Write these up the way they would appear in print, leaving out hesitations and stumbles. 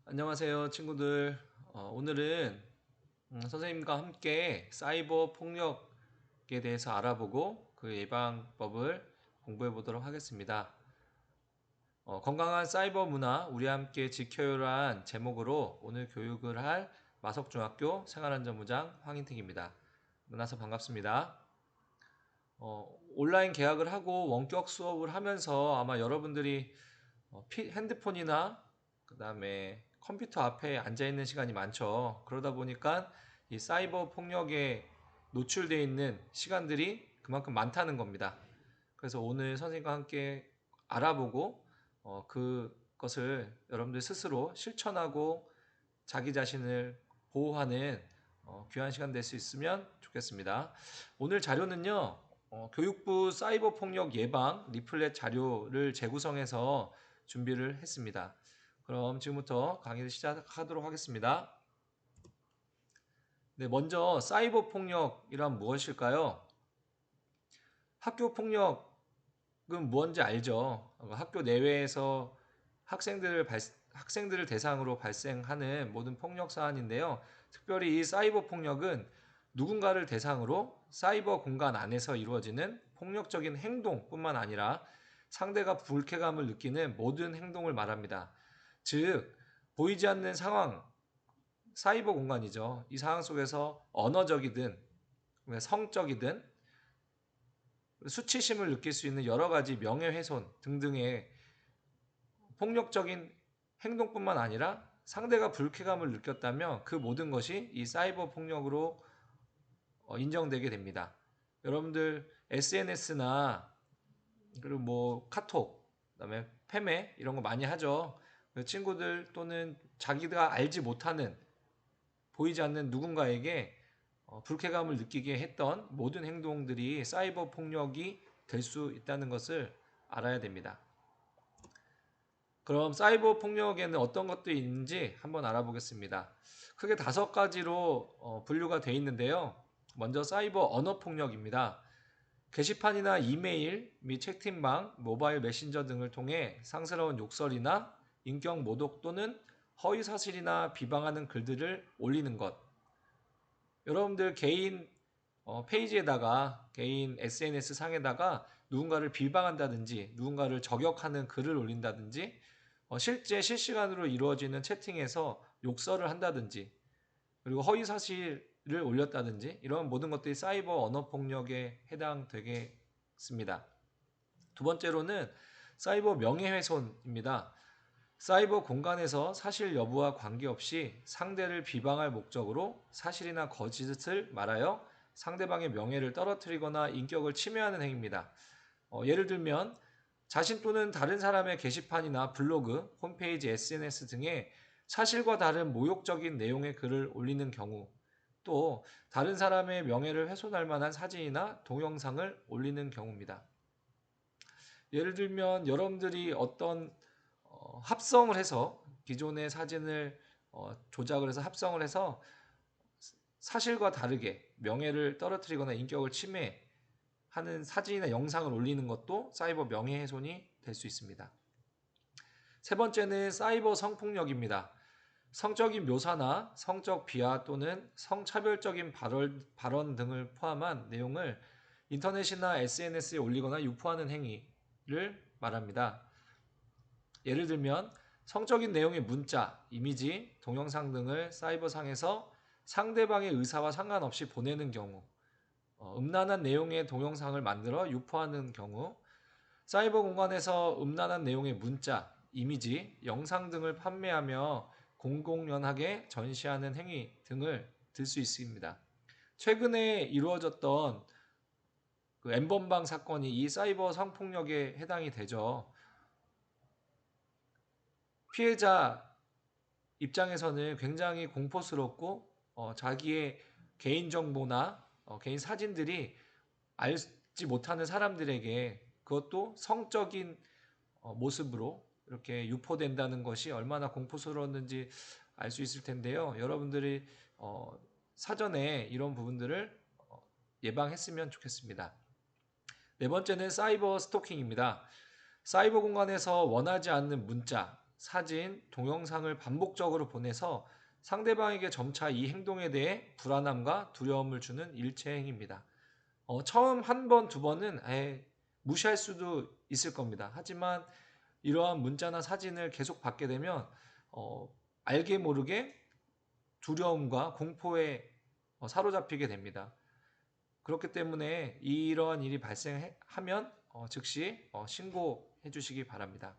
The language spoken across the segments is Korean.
안녕하세요, 친구들. 오늘은 선생님과 함께 사이버 폭력에 대해서 알아보고 그 예방법을 공부해 보도록 하겠습니다. 건강한 사이버 문화, 우리 함께 지켜요란 제목으로 오늘 교육을 할 마석중학교 생활안전부장 황인택입니다. 만나서 반갑습니다. 온라인 계약을 하고 원격 수업을 하면서 아마 여러분들이 핸드폰이나 그다음에 컴퓨터 앞에 앉아 있는 시간이 많죠. 그러다 보니까 이 사이버 폭력에 노출되어 있는 시간들이 그만큼 많다는 겁니다. 그래서 오늘 선생님과 함께 알아보고 그것을 여러분들 스스로 실천하고 자기 자신을 보호하는 귀한 시간 될 수 있으면 좋겠습니다. 오늘 자료는요, 교육부 사이버 폭력 예방 리플렛 자료를 재구성해서 준비를 했습니다. 그럼 지금부터 강의를 시작하도록 하겠습니다. 네, 먼저 사이버 폭력이란 무엇일까요? 학교 폭력은 무엇인지 알죠? 학교 내외에서 학생들을 대상으로 발생하는 모든 폭력 사안인데요. 특별히 이 사이버 폭력은 누군가를 대상으로 사이버 공간 안에서 이루어지는 폭력적인 행동뿐만 아니라 상대가 불쾌감을 느끼는 모든 행동을 말합니다. 즉, 보이지 않는 상황, 사이버 공간이죠. 이 상황 속에서 언어적이든 성적이든 수치심을 느낄 수 있는 여러 가지 명예훼손 등등의 폭력적인 행동뿐만 아니라 상대가 불쾌감을 느꼈다면 그 모든 것이 이 사이버 폭력으로 인정되게 됩니다. 여러분들 SNS나 그리고 뭐 카톡, 그다음에 페메 이런 거 많이 하죠. 그 친구들 또는 자기가 알지 못하는 보이지 않는 누군가에게 불쾌감을 느끼게 했던 모든 행동들이 사이버 폭력이 될 수 있다는 것을 알아야 됩니다. 그럼 사이버 폭력에는 어떤 것들이 있는지 한번 알아보겠습니다. 크게 5가지로 분류가 되어 있는데요. 먼저 사이버 언어 폭력입니다. 게시판이나 이메일 및 채팅방, 모바일 메신저 등을 통해 상스러운 욕설이나 인격 모독 또는 허위 사실이나 비방하는 글들을 올리는 것. 여러분들 개인 페이지에다가 개인 SNS 상에다가 누군가를 비방한다든지 누군가를 저격하는 글을 올린다든지 실제 실시간으로 이루어지는 채팅에서 욕설을 한다든지 그리고 허위 사실을 올렸다든지 이런 모든 것들이 사이버 언어 폭력에 해당되겠습니다. 두 번째로는 사이버 명예훼손입니다. 사이버 공간에서 사실 여부와 관계없이 상대를 비방할 목적으로 사실이나 거짓을 말하여 상대방의 명예를 떨어뜨리거나 인격을 침해하는 행위입니다. 예를 들면 자신 또는 다른 사람의 게시판이나 블로그, 홈페이지, SNS 등에 사실과 다른 모욕적인 내용의 글을 올리는 경우, 또 다른 사람의 명예를 훼손할 만한 사진이나 동영상을 올리는 경우입니다. 예를 들면 여러분들이 어떤 합성을 해서 기존의 사진을 조작을 해서 합성을 해서 사실과 다르게 명예를 떨어뜨리거나 인격을 침해하는 사진이나 영상을 올리는 것도 사이버 명예훼손이 될 수 있습니다. 세 번째는 사이버 성폭력입니다. 성적인 묘사나 성적 비하 또는 성차별적인 발언 등을 포함한 내용을 인터넷이나 SNS에 올리거나 유포하는 행위를 말합니다. 예를 들면 성적인 내용의 문자, 이미지, 동영상 등을 사이버상에서 상대방의 의사와 상관없이 보내는 경우, 음란한 내용의 동영상을 만들어 유포하는 경우, 사이버 공간에서 음란한 내용의 문자, 이미지, 영상 등을 판매하며 공공연하게 전시하는 행위 등을 들 수 있습니다. 최근에 이루어졌던 그 N번방 사건이 이 사이버 성폭력에 해당이 되죠. 피해자 입장에서는 굉장히 공포스럽고 자기의 개인정보나 개인 사진들이 알지 못하는 사람들에게 그것도 성적인 모습으로 이렇게 유포된다는 것이 얼마나 공포스러웠는지 알 수 있을 텐데요. 여러분들이 사전에 이런 부분들을 예방했으면 좋겠습니다. 네 번째는 사이버 스토킹입니다. 사이버 공간에서 원하지 않는 문자, 사진, 동영상을 반복적으로 보내서 상대방에게 점차 이 행동에 대해 불안함과 두려움을 주는 일체 행위입니다. 처음 한 번, 두 번은 무시할 수도 있을 겁니다. 하지만 이러한 문자나 사진을 계속 받게 되면 알게 모르게 두려움과 공포에 사로잡히게 됩니다. 그렇기 때문에 이러한 일이 발생하면 즉시 신고해 주시기 바랍니다.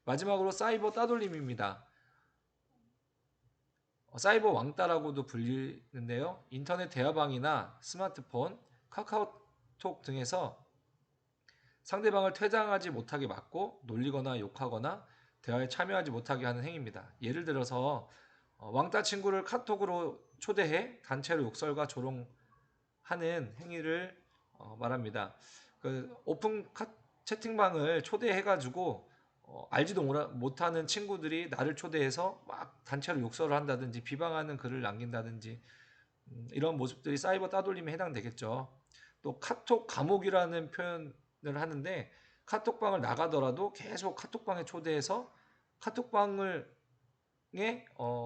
마지막으로 사이버 따돌림입니다. 사이버 왕따라고도 불리는데요. 인터넷 대화방이나 스마트폰, 카카오톡 등에서 상대방을 퇴장하지 못하게 막고 놀리거나 욕하거나 대화에 참여하지 못하게 하는 행위입니다. 예를 들어서 왕따 친구를 카톡으로 초대해 단체로 욕설과 조롱하는 행위를 말합니다. 그 오픈 채팅방을 초대해가지고 알지도 못하는 친구들이 나를 초대해서 막 단체로 욕설을 한다든지 비방하는 글을 남긴다든지 이런 모습들이 사이버 따돌림에 해당되겠죠. 또 카톡 감옥이라는 표현을 하는데 카톡방을 나가더라도 계속 카톡방에 초대해서 카톡방을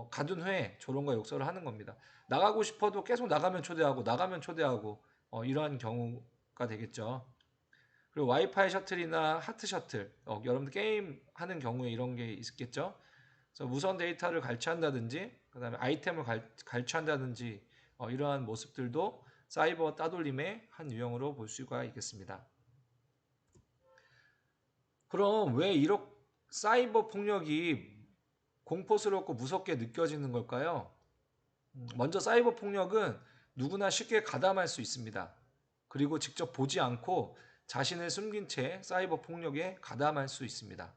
가둔 후에 조롱과 욕설을 하는 겁니다. 나가고 싶어도 계속 나가면 초대하고 이러한 경우가 되겠죠. 그리고 와이파이 셔틀이나 하트 셔틀, 여러분들 게임 하는 경우에 이런 게 있겠죠. 그래서 무선 데이터를 갈취한다든지, 그다음에 아이템을 갈취한다든지 이러한 모습들도 사이버 따돌림의 한 유형으로 볼 수가 있겠습니다. 그럼 왜 이렇게 사이버 폭력이 공포스럽고 무섭게 느껴지는 걸까요? 먼저 사이버 폭력은 누구나 쉽게 가담할 수 있습니다. 그리고 직접 보지 않고 자신을 숨긴 채 사이버 폭력에 가담할 수 있습니다.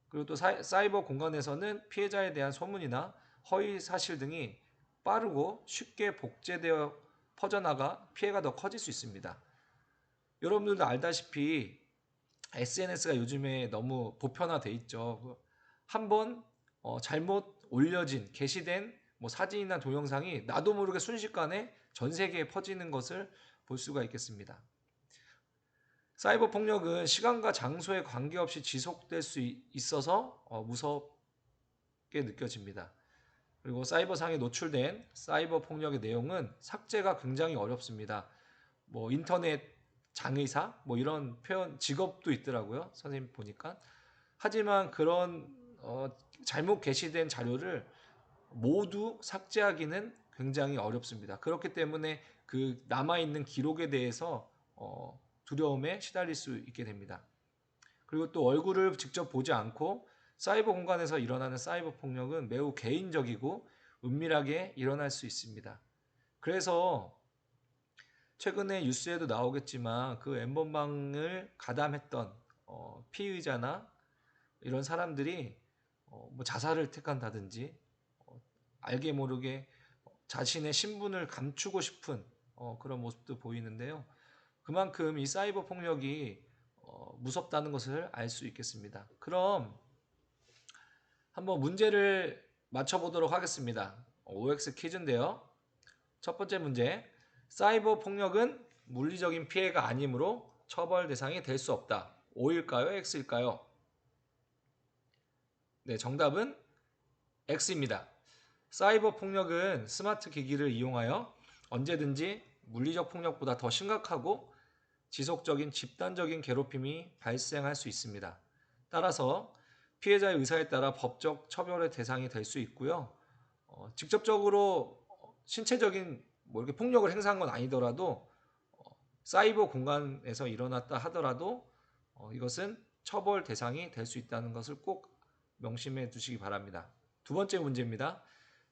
그리고 또 사이버 공간에서는 피해자에 대한 소문이나 허위 사실 등이 빠르고 쉽게 복제되어 퍼져나가 피해가 더 커질 수 있습니다. 여러분들도 알다시피 SNS가 요즘에 너무 보편화돼 있죠. 한번 잘못 올려진 게시된 사진이나 동영상이 나도 모르게 순식간에 전 세계에 퍼지는 것을 볼 수가 있겠습니다. 사이버 폭력은 시간과 장소에 관계없이 지속될 수 있어서 무섭게 느껴집니다. 그리고 사이버상에 노출된 사이버 폭력의 내용은 삭제가 굉장히 어렵습니다. 인터넷 장의사 이런 표현 직업도 있더라고요. 선생님 보니까. 하지만 그런 잘못 게시된 자료를 모두 삭제하기는 굉장히 어렵습니다. 그렇기 때문에 그 남아있는 기록에 대해서 두려움에 시달릴 수 있게 됩니다. 그리고 또 얼굴을 직접 보지 않고 사이버 공간에서 일어나는 사이버 폭력은 매우 개인적이고 은밀하게 일어날 수 있습니다. 그래서 최근에 뉴스에도 나오겠지만 그 엠번방을 가담했던 피의자나 이런 사람들이 자살을 택한다든지 알게 모르게 자신의 신분을 감추고 싶은 그런 모습도 보이는데요. 그만큼 이 사이버 폭력이 무섭다는 것을 알 수 있겠습니다. 그럼 한번 문제를 맞춰보도록 하겠습니다. OX 퀴즈인데요. 첫 번째 문제. 사이버 폭력은 물리적인 피해가 아니므로 처벌 대상이 될 수 없다. O일까요? X일까요? 네, 정답은 X입니다. 사이버 폭력은 스마트 기기를 이용하여 언제든지 물리적 폭력보다 더 심각하고 지속적인 집단적인 괴롭힘이 발생할 수 있습니다. 따라서 피해자의 의사에 따라 법적 처벌의 대상이 될 수 있고요. 직접적으로 신체적인 이렇게 폭력을 행사한 건 아니더라도 사이버 공간에서 일어났다 하더라도 이것은 처벌 대상이 될 수 있다는 것을 꼭 명심해 두시기 바랍니다. 두 번째 문제입니다.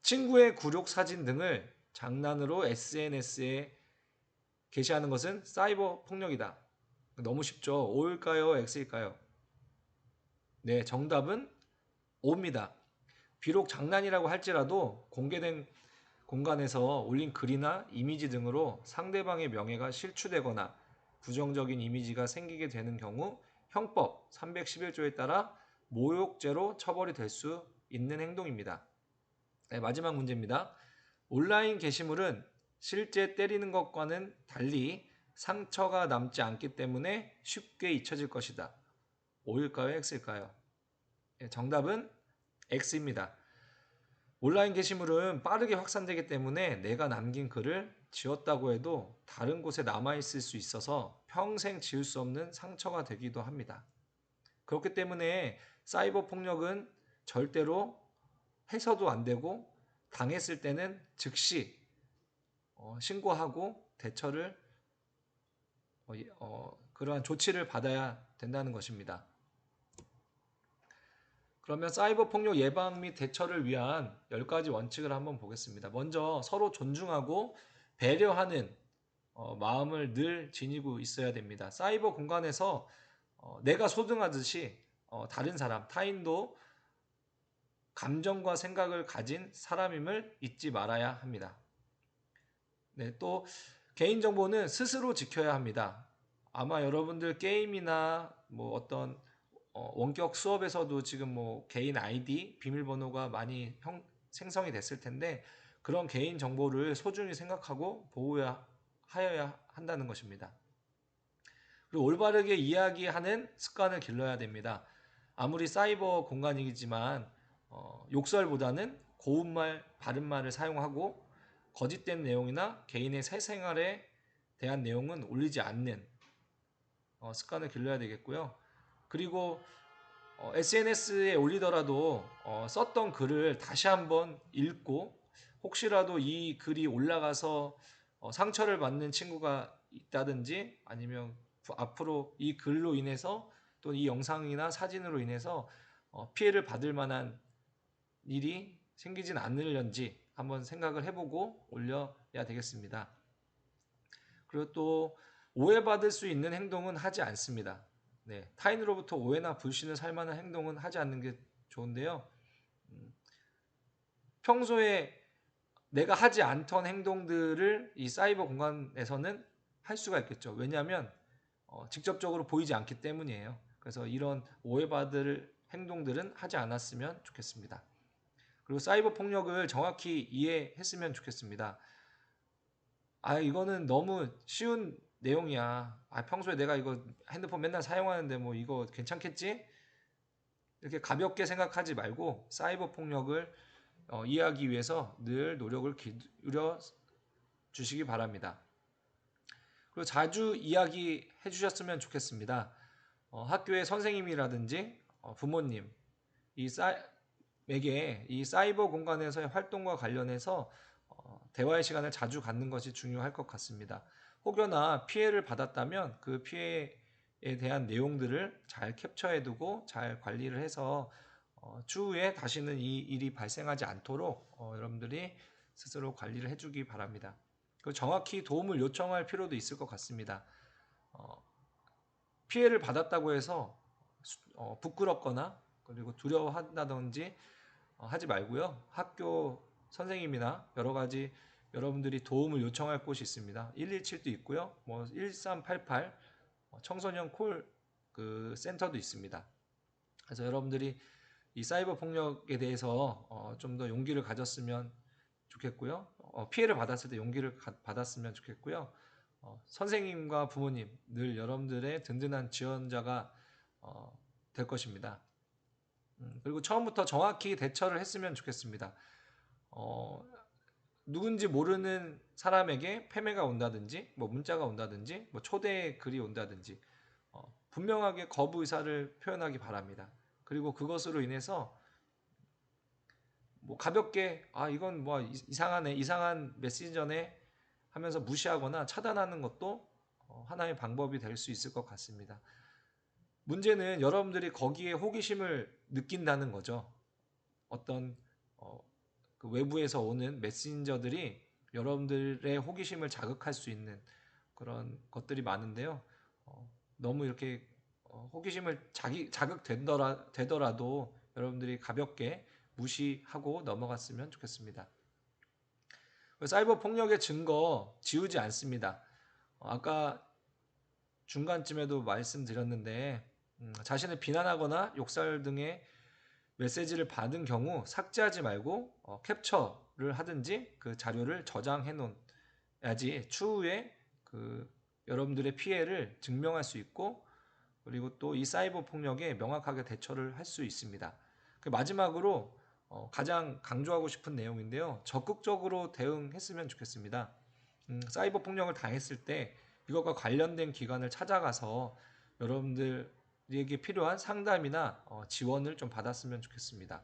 친구의 굴욕 사진 등을 장난으로 SNS에 게시하는 것은 사이버 폭력이다. 너무 쉽죠? O일까요? X일까요? 네, 정답은 O입니다. 비록 장난이라고 할지라도 공개된 공간에서 올린 글이나 이미지 등으로 상대방의 명예가 실추되거나 부정적인 이미지가 생기게 되는 경우 형법 311조에 따라 모욕죄로 처벌이 될 수 있는 행동입니다. 네, 마지막 문제입니다. 온라인 게시물은 실제 때리는 것과는 달리 상처가 남지 않기 때문에 쉽게 잊혀질 것이다. O일까요? X일까요? 정답은 X입니다. 온라인 게시물은 빠르게 확산되기 때문에 내가 남긴 글을 지웠다고 해도 다른 곳에 남아있을 수 있어서 평생 지울 수 없는 상처가 되기도 합니다. 그렇기 때문에 사이버 폭력은 절대로 해서도 안 되고 당했을 때는 즉시 신고하고 대처를 그러한 조치를 받아야 된다는 것입니다. 그러면 사이버 폭력 예방 및 대처를 위한 10가지 원칙을 한번 보겠습니다. 먼저 서로 존중하고 배려하는 마음을 늘 지니고 있어야 됩니다. 사이버 공간에서 내가 소등하듯이 다른 사람, 타인도 감정과 생각을 가진 사람임을 잊지 말아야 합니다. 네, 또 개인정보는 스스로 지켜야 합니다. 아마 여러분들 게임이나 뭐 어떤 원격 수업에서도 지금 뭐 개인 아이디, 비밀번호가 많이 생성이 됐을 텐데 그런 개인 정보를 소중히 생각하고 보호하여야 한다는 것입니다. 그리고 올바르게 이야기하는 습관을 길러야 됩니다. 아무리 사이버 공간이지만 욕설보다는 고운말, 바른말을 사용하고 거짓된 내용이나 개인의 사생활에 대한 내용은 올리지 않는 습관을 길러야 되겠고요. 그리고 SNS에 올리더라도 썼던 글을 다시 한번 읽고 혹시라도 이 글이 올라가서 상처를 받는 친구가 있다든지 아니면 앞으로 이 글로 인해서 또 이 영상이나 사진으로 인해서 피해를 받을 만한 일이 생기진 않으려는지 한번 생각을 해보고 올려야 되겠습니다. 그리고 또 오해받을 수 있는 행동은 하지 않습니다. 네, 타인으로부터 오해나 불신을 살 만한 행동은 하지 않는 게 좋은데요. 평소에 내가 하지 않던 행동들을 이 사이버 공간에서는 할 수가 있겠죠. 왜냐하면 직접적으로 보이지 않기 때문이에요. 그래서 이런 오해받을 행동들은 하지 않았으면 좋겠습니다. 그리고 사이버 폭력을 정확히 이해했으면 좋겠습니다. 이거는 너무 쉬운 내용이야. 평소에 내가 이거 핸드폰 맨날 사용하는데 뭐 이거 괜찮겠지? 이렇게 가볍게 생각하지 말고 사이버 폭력을 이해하기 위해서 늘 노력을 기울여 주시기 바랍니다. 그리고 자주 이야기해 주셨으면 좋겠습니다. 학교의 선생님이라든지 부모님 에게 이 사이버 공간에서의 활동과 관련해서 대화의 시간을 자주 갖는 것이 중요할 것 같습니다. 혹여나 피해를 받았다면 그 피해에 대한 내용들을 잘 캡처해두고 잘 관리를 해서 추후에 다시는 이 일이 발생하지 않도록 여러분들이 스스로 관리를 해주기 바랍니다. 그리고 정확히 도움을 요청할 필요도 있을 것 같습니다. 피해를 받았다고 해서 부끄럽거나 그리고 두려워한다든지 하지 말고요. 학교 선생님이나 여러 가지 여러분들이 도움을 요청할 곳이 있습니다. 117도 있고요. 뭐 1388 청소년 콜 그 센터도 있습니다. 그래서 여러분들이 이 사이버 폭력에 대해서 좀 더 용기를 가졌으면 좋겠고요. 피해를 받았을 때 용기를 받았으면 좋겠고요. 선생님과 부모님 늘 여러분들의 든든한 지원자가 될 것입니다. 그리고 처음부터 정확히 대처를 했으면 좋겠습니다. 누군지 모르는 사람에게 패매가 온다든지 뭐 문자가 온다든지 뭐 초대 글이 온다든지 분명하게 거부 의사를 표현하기 바랍니다. 그리고 그것으로 인해서 뭐 가볍게 이건 뭐 이상하네 이상한 메시저네 하면서 무시하거나 차단하는 것도 하나의 방법이 될 수 있을 것 같습니다. 문제는 여러분들이 거기에 호기심을 느낀다는 거죠. 어떤 그 외부에서 오는 메신저들이 여러분들의 호기심을 자극할 수 있는 그런 것들이 많은데요. 너무 이렇게 호기심을 자극되더라도 여러분들이 가볍게 무시하고 넘어갔으면 좋겠습니다. 사이버 폭력의 증거 지우지 않습니다. 아까 중간쯤에도 말씀드렸는데 자신을 비난하거나 욕설 등의 메시지를 받은 경우 삭제하지 말고 캡처를 하든지 그 자료를 저장해 놓아야지 추후에 그 여러분들의 피해를 증명할 수 있고 그리고 또 이 사이버 폭력에 명확하게 대처를 할 수 있습니다. 마지막으로 가장 강조하고 싶은 내용인데요. 적극적으로 대응했으면 좋겠습니다. 사이버 폭력을 당했을 때 이것과 관련된 기관을 찾아가서 여러분들에게 필요한 상담이나 지원을 좀 받았으면 좋겠습니다.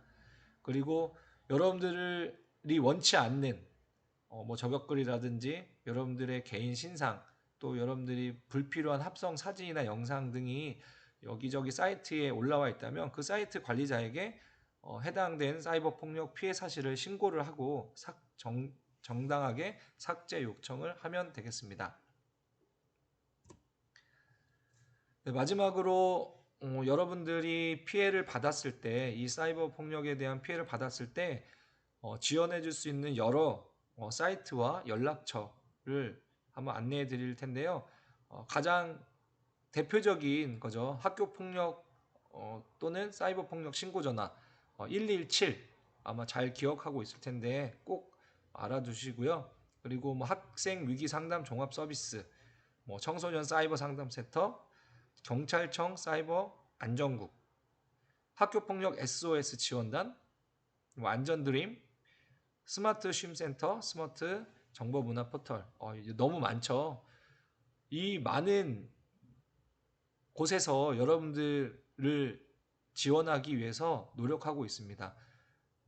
그리고 여러분들이 원치 않는 뭐 저격글이라든지 여러분들의 개인 신상, 또 여러분들이 불필요한 합성 사진이나 영상 등이 여기저기 사이트에 올라와 있다면 그 사이트 관리자에게 해당된 사이버 폭력 피해 사실을 신고를 하고 정당하게 삭제 요청을 하면 되겠습니다. 네, 마지막으로 여러분들이 피해를 받았을 때, 이 사이버 폭력에 대한 피해를 받았을 때 지원해 줄 수 있는 여러 사이트와 연락처를 한번 안내해 드릴 텐데요. 가장 대표적인 거죠. 학교 폭력 또는 사이버 폭력 신고 전화 117 아마 잘 기억하고 있을 텐데 꼭 알아두시고요. 그리고 뭐 학생 위기 상담 종합 서비스, 뭐 청소년 사이버 상담 센터, 경찰청 사이버 안전국, 학교 폭력 SOS 지원단, 뭐 안전드림, 스마트 쉼센터, 스마트 정보문화 포털. 이제 너무 많죠. 이 많은 곳에서 여러분들을 지원하기 위해서 노력하고 있습니다.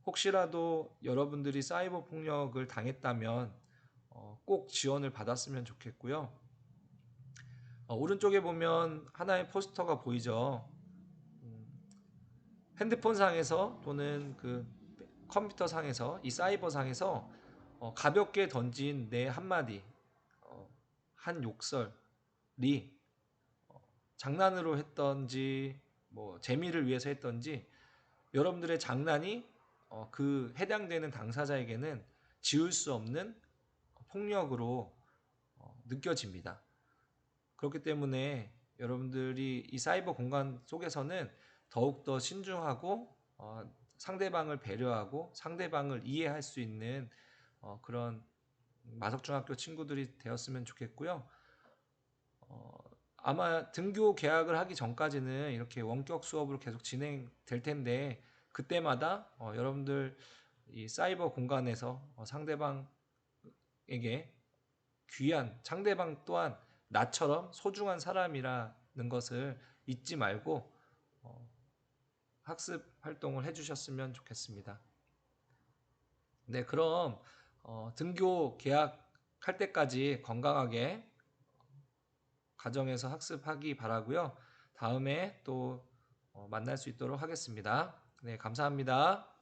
혹시라도 여러분들이 사이버 폭력을 당했다면 꼭 지원을 받았으면 좋겠고요. 오른쪽에 보면 하나의 포스터가 보이죠. 핸드폰 상에서 또는 그 컴퓨터 상에서, 이 사이버 상에서 가볍게 던진 내 한마디, 한 욕설이 장난으로 했던지 뭐 재미를 위해서 했던지 여러분들의 장난이 그 해당되는 당사자에게는 지울 수 없는 폭력으로 느껴집니다. 그렇기 때문에 여러분들이 이 사이버 공간 속에서는 더욱더 신중하고 상대방을 배려하고 상대방을 이해할 수 있는 그런 마석중학교 친구들이 되었으면 좋겠고요. 아마 등교 계약을 하기 전까지는 이렇게 원격 수업으로 계속 진행될 텐데 그때마다 여러분들 이 사이버 공간에서 상대방에게 귀한, 상대방 또한 나처럼 소중한 사람이라는 것을 잊지 말고 학습 활동을 해주셨으면 좋겠습니다. 네, 그럼 등교 계약할 때까지 건강하게 가정에서 학습하기 바라고요. 다음에 또 만날 수 있도록 하겠습니다. 네, 감사합니다.